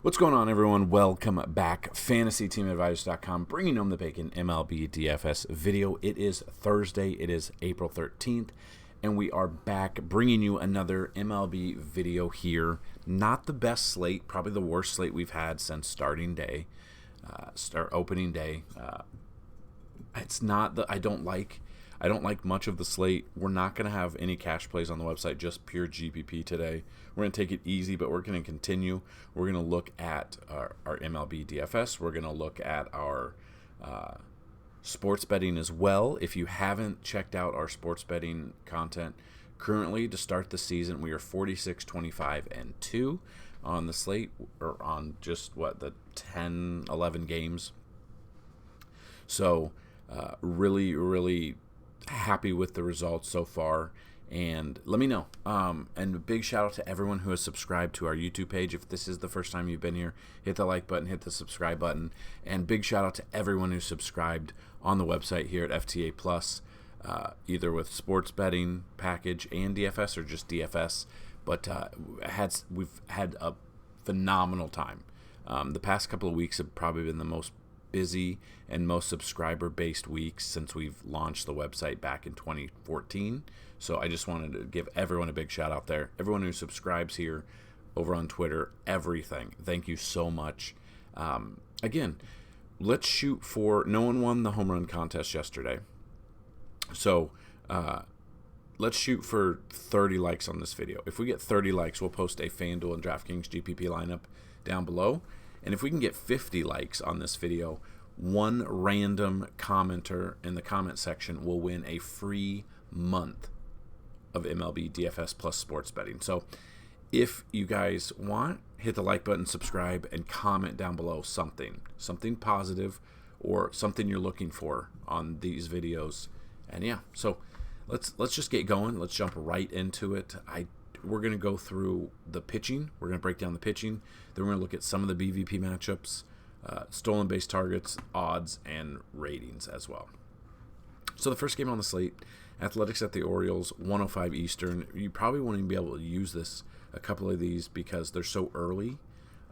What's going on, everyone? Welcome back. FantasyTeamAdvisors.com, bringing home the bacon MLB DFS video. It is Thursday. It is April 13th, and we are back bringing you another MLB video here. Not the best slate, probably the worst slate we've had since opening day. It's not that I don't like much of the slate. We're not going to have any cash plays on the website, just pure GPP today. We're going to take it easy, but we're going to continue. We're going to look at our MLB DFS. We're going to look at our sports betting as well. If you haven't checked out our sports betting content, currently to start the season, we are 46, 25, and 2 on the slate, or on just the 10, 11 games. So really happy with the results so far, and let me know. And a big shout out to everyone who has subscribed to our YouTube page. If this is the first time you've been here, hit the like button, hit the subscribe button, and big shout out to everyone who subscribed on the website here at FTA Plus, either with sports betting package and DFS or just DFS. But we've had a phenomenal time. The past couple of weeks have probably been the most busy and most subscriber-based weeks since we've launched the website back in 2014. So I just wanted to give everyone a big shout out there. Everyone who subscribes here, over on Twitter, everything. Thank you so much. Again, let's shoot for... No one won the home run contest yesterday. So let's shoot for 30 likes on this video. If we get 30 likes, we'll post a Fanduel and DraftKings GPP lineup down below. And if we can get 50 likes on this video, one random commenter in the comment section will win a free month of MLB DFS plus sports betting. So if you guys want, hit the like button, subscribe, and comment down below something positive or something you're looking for on these videos. And yeah, so let's just get going. Let's jump right into it. We're going to go through the pitching. We're going to break down the pitching. Then we're going to look at some of the BVP matchups, stolen base targets, odds, and ratings as well. So the first game on the slate, Athletics at the Orioles, 105 Eastern. You probably won't even be able to use a couple of these because they're so early.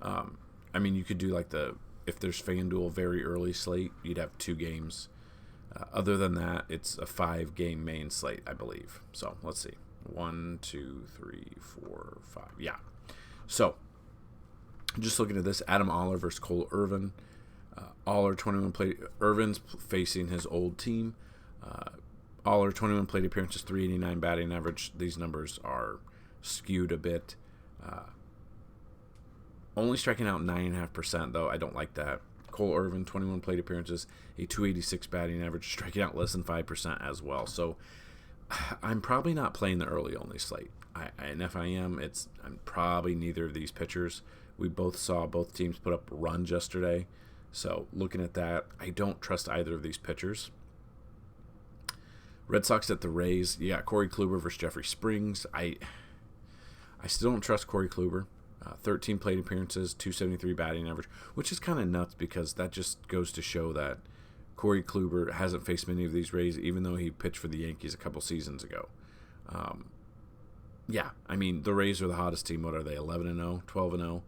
I mean, you could do if there's FanDuel very early slate, you'd have 2 games. Other than that, it's a 5-game main slate, I believe. So let's see. 1, 2, 3, 4, 5. Yeah. So, just looking at this, Adam Oller versus Cole Irvin. Oller, 21 plate. Irvin's facing his old team. Oller, 21 plate appearances, 389 batting average. These numbers are skewed a bit. Only striking out 9.5%, though. I don't like that. Cole Irvin, 21 plate appearances, a 286 batting average, striking out less than 5% as well. So, I'm probably not playing the early only slate. And if I am, I'm probably neither of these pitchers. We both saw both teams put up runs yesterday. So looking at that, I don't trust either of these pitchers. Red Sox at the Rays. You got Corey Kluber versus Jeffrey Springs. I still don't trust Corey Kluber. 13 plate appearances, 273 batting average, which is kind of nuts because that just goes to show that Corey Kluber hasn't faced many of these Rays, even though he pitched for the Yankees a couple seasons ago. Yeah, I mean, the Rays are the hottest team. What are they, 11-0, 12-0?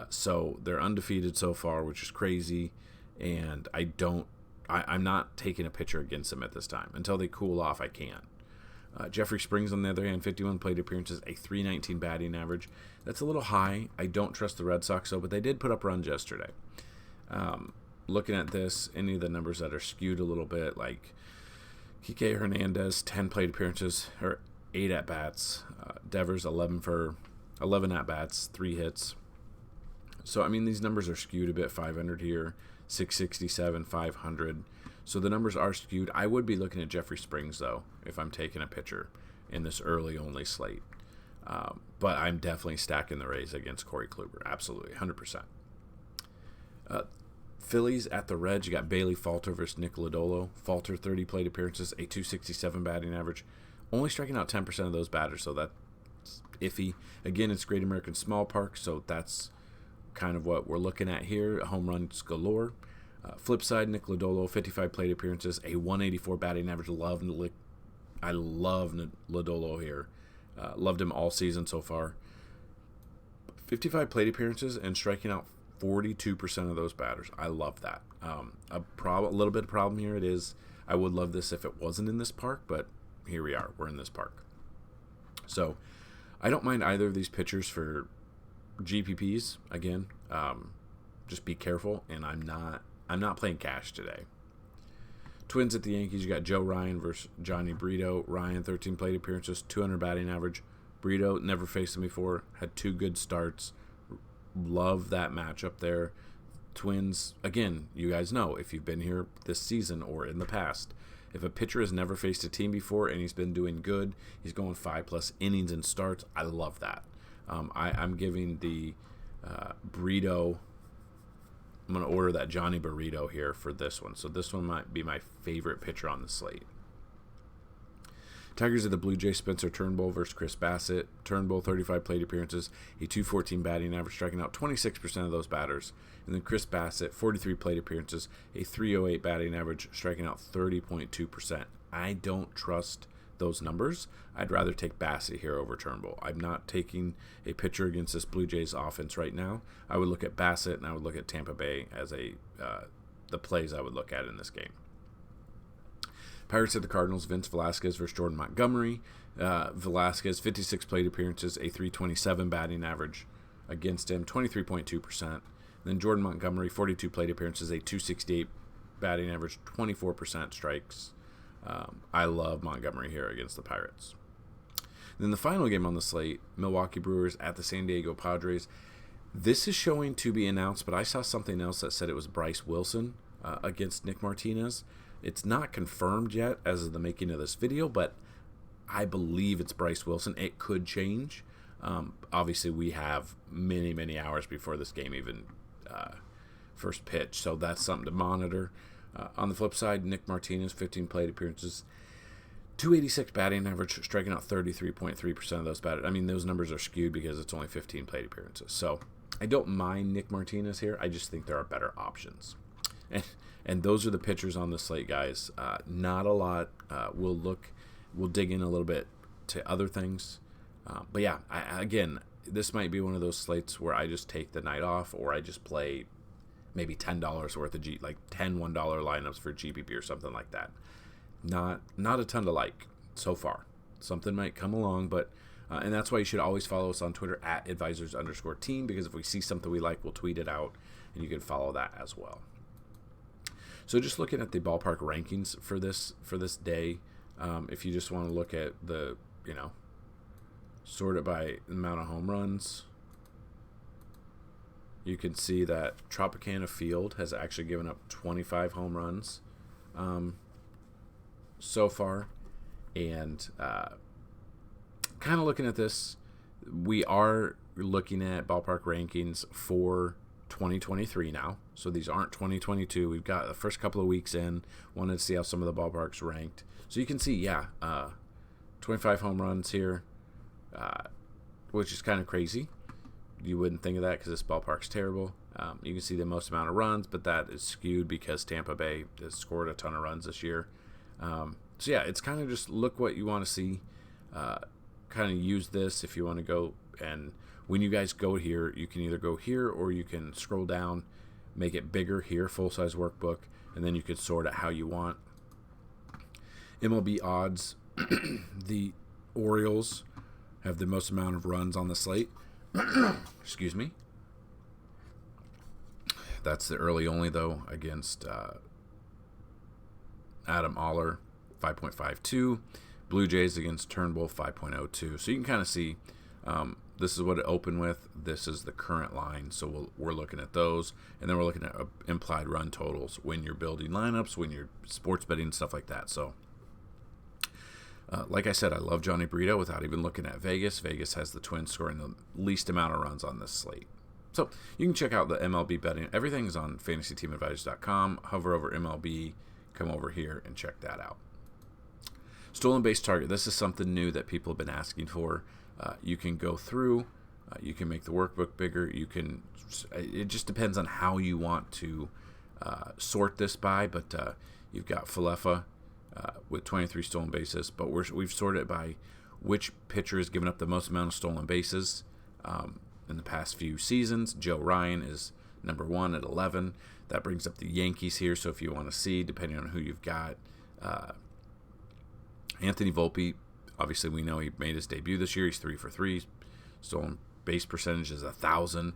So they're undefeated so far, which is crazy. And I'm not taking a pitcher against them at this time. Until they cool off, I can't. Jeffrey Springs, on the other hand, 51 plate appearances, a 319 batting average. That's a little high. I don't trust the Red Sox, though, but they did put up runs yesterday. Looking at this, any of the numbers that are skewed a little bit, like Kike Hernandez, 10 plate appearances, or 8 at-bats. Devers, 11 at-bats, 3 hits. So, I mean, these numbers are skewed a bit. 500 here, 667, 500. So the numbers are skewed. I would be looking at Jeffrey Springs, though, if I'm taking a pitcher in this early-only slate. But I'm definitely stacking the Rays against Corey Kluber. Absolutely, 100%. Phillies at the Reds. You got Bailey Falter versus Nick Lodolo. Falter, 30 plate appearances, a 267 batting average. Only striking out 10% of those batters, so that's iffy. Again, it's Great American Small Park, so that's kind of what we're looking at here. Home runs galore. Flip side, Nick Lodolo, 55 plate appearances, a 184 batting average. I love Lodolo here. Loved him all season so far. 55 plate appearances and striking out 42% of those batters. I love that. A little bit of problem here. It is. I would love this if it wasn't in this park, but here we are. We're in this park. So I don't mind either of these pitchers for GPPs. Again, just be careful. And I'm not playing cash today. Twins at the Yankees. You got Joe Ryan versus Johnny Brito. Ryan, 13 plate appearances, 200 batting average. Brito, never faced him before. Had 2 good starts. Love that matchup there. Twins, again, you guys know if you've been here this season or in the past, if a pitcher has never faced a team before and he's been doing good, he's going 5+ innings and starts. I love that. I'm giving the Brito. I'm going to order that Johnny Burrito here for this one. So this one might be my favorite pitcher on the slate. Tigers of the Blue Jays, Spencer Turnbull versus Chris Bassett. Turnbull, 35 plate appearances, a 214 batting average, striking out 26% of those batters. And then Chris Bassett, 43 plate appearances, a 308 batting average, striking out 30.2%. I don't trust those numbers. I'd rather take Bassett here over Turnbull. I'm not taking a pitcher against this Blue Jays offense right now. I would look at Bassett and I would look at Tampa Bay as the plays I would look at in this game. Pirates at the Cardinals, Vince Velasquez versus Jordan Montgomery. Velasquez, 56 plate appearances, a 327 batting average against him, 23.2%. Then Jordan Montgomery, 42 plate appearances, a 268 batting average, 24% strikes. I love Montgomery here against the Pirates. Then the final game on the slate, Milwaukee Brewers at the San Diego Padres. This is showing to be announced, but I saw something else that said it was Bryce Wilson against Nick Martinez. It's not confirmed yet as of the making of this video, but I believe it's Bryce Wilson. It could change. Obviously, we have many, many hours before this game even first pitch, so that's something to monitor. On the flip side, Nick Martinez, 15 plate appearances, 286 batting average, striking out 33.3% of those batters. I mean, those numbers are skewed because it's only 15 plate appearances. So I don't mind Nick Martinez here. I just think there are better options. And those are the pitchers on the slate, guys. Not a lot. We'll dig in a little bit to other things. But yeah, again, this might be one of those slates where I just take the night off, or I just play maybe $10 worth of like 10 $1 lineups for GPP or something like that. Not a ton to like so far. Something might come along, but and that's why you should always follow us on Twitter at advisors_team, because if we see something we like, we'll tweet it out, and you can follow that as well. So just looking at the ballpark rankings for this day, if you just want to look at the, sort it by amount of home runs, you can see that Tropicana Field has actually given up 25 home runs so far. And kind of looking at this, we are looking at ballpark rankings for 2023 now. So these aren't 2022. We've got the first couple of weeks in. Wanted to see how some of the ballparks ranked. So you can see, 25 home runs here, which is kind of crazy. You wouldn't think of that because this ballpark's terrible. You can see the most amount of runs, but that is skewed because Tampa Bay has scored a ton of runs this year. So yeah, it's kind of just look what you want to see. Kind of use this if you want to go, and when you guys go here, you can either go here or you can scroll down, make it bigger here, full-size workbook, and then you can sort it how you want. MLB odds, the Orioles have the most amount of runs on the slate. Excuse me. That's the early only, though, against Adam Oller, 5.52. Blue Jays against Turnbull, 5.02. So you can kind of see this is what it opened with. This is the current line. So we're looking at those. And then we're looking at implied run totals when you're building lineups, when you're sports betting, stuff like that. So like I said, I love Johnny Brito without even looking at Vegas. Vegas has the Twins scoring the least amount of runs on this slate. So you can check out the MLB betting. Everything's on FantasyTeamAdvisors.com. Hover over MLB, come over here and check that out. Stolen base target. This is something new that people have been asking for. You can go through. You can make the workbook bigger. You can. It just depends on how you want to sort this by. But you've got Falefa with 23 stolen bases. But we've sorted it by which pitcher has given up the most amount of stolen bases in the past few seasons. Joe Ryan is number 1 at 11. That brings up the Yankees here. So if you want to see, depending on who you've got, Anthony Volpe, obviously we know he made his debut this year. He's 3 for 3. Stolen base percentage is 1,000.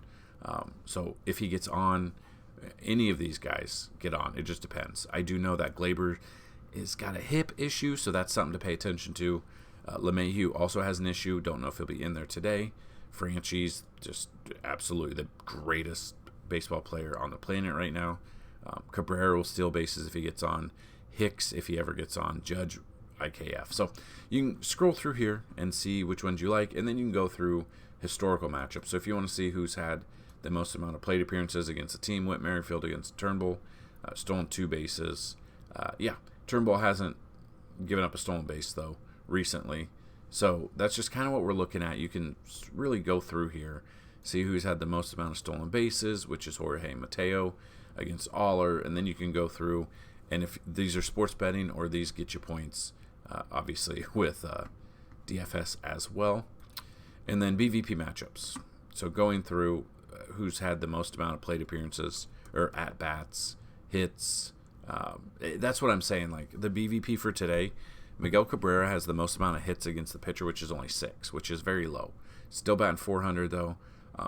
So if he gets on, any of these guys get on. It just depends. I do know that Glaber has got a hip issue, so that's something to pay attention to. LeMahieu also has an issue. Don't know if he'll be in there today. Franchi's just absolutely the greatest baseball player on the planet right now. Cabrera will steal bases if he gets on. Hicks, if he ever gets on. Judge, IKF. So you can scroll through here and see which ones you like, and then you can go through historical matchups. So if you want to see who's had the most amount of plate appearances against a team, Whit Merrifield against Turnbull, stolen 2 bases. Turnbull hasn't given up a stolen base, though, recently. So that's just kind of what we're looking at. You can really go through here, see who's had the most amount of stolen bases, which is Jorge Mateo against Aller, and then you can go through, and if these are sports betting or these get you points, obviously with DFS as well. And then BVP matchups. So going through who's had the most amount of plate appearances or at-bats, hits. That's what I'm saying. Like the BVP for today, Miguel Cabrera has the most amount of hits against the pitcher, which is only 6, which is very low. Still batting 400, though.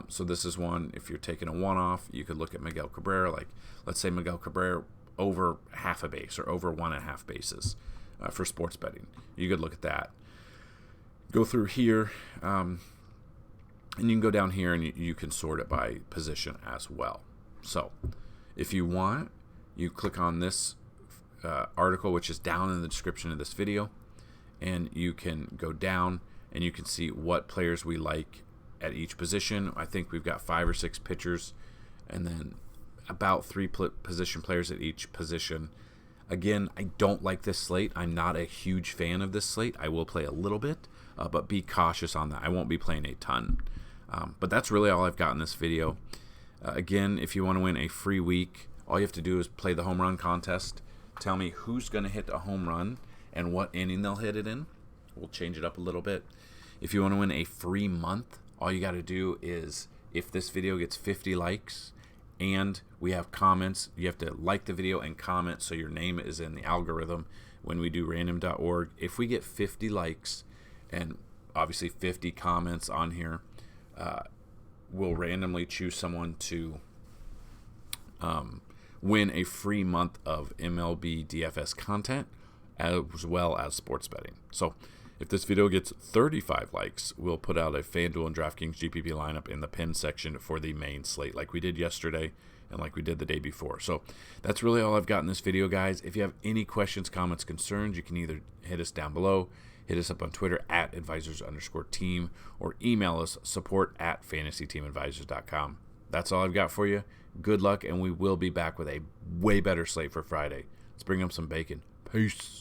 So this is one, if you're taking a one-off, you could look at Miguel Cabrera. Like, let's say Miguel Cabrera over half a base or over 1.5 bases for sports betting. You could look at that. Go through here, and you can go down here and you can sort it by position as well. So if you want, you click on this article, which is down in the description of this video, and you can go down and you can see what players we like at each position. I think we've got 5 or 6 pitchers and then about 3 position players at each position. Again, I don't like this slate. I'm not a huge fan of this slate. I will play a little bit, but be cautious on that. I won't be playing a ton. But that's really all I've got in this video. Again, if you want to win a free week, all you have to do is play the home run contest. Tell me who's going to hit a home run and what inning they'll hit it in. We'll change it up a little bit. If you want to win a free month, all you got to do is, if this video gets 50 likes and we have comments, you have to like the video and comment so your name is in the algorithm when we do random.org. If we get 50 likes and obviously 50 comments on here, we'll randomly choose someone to win a free month of MLB DFS content as well as sports betting. So if this video gets 35 likes, we'll put out a Fanduel and DraftKings GPP lineup in the pin section for the main slate like we did yesterday and like we did the day before. So that's really all I've got in this video, guys. If you have any questions, comments, concerns, you can either hit us down below, hit us up on Twitter at advisors_team, or email us support@FantasyTeamAdvisors.com. That's all I've got for you. Good luck, and we will be back with a way better slate for Friday. Let's bring up some bacon. Peace.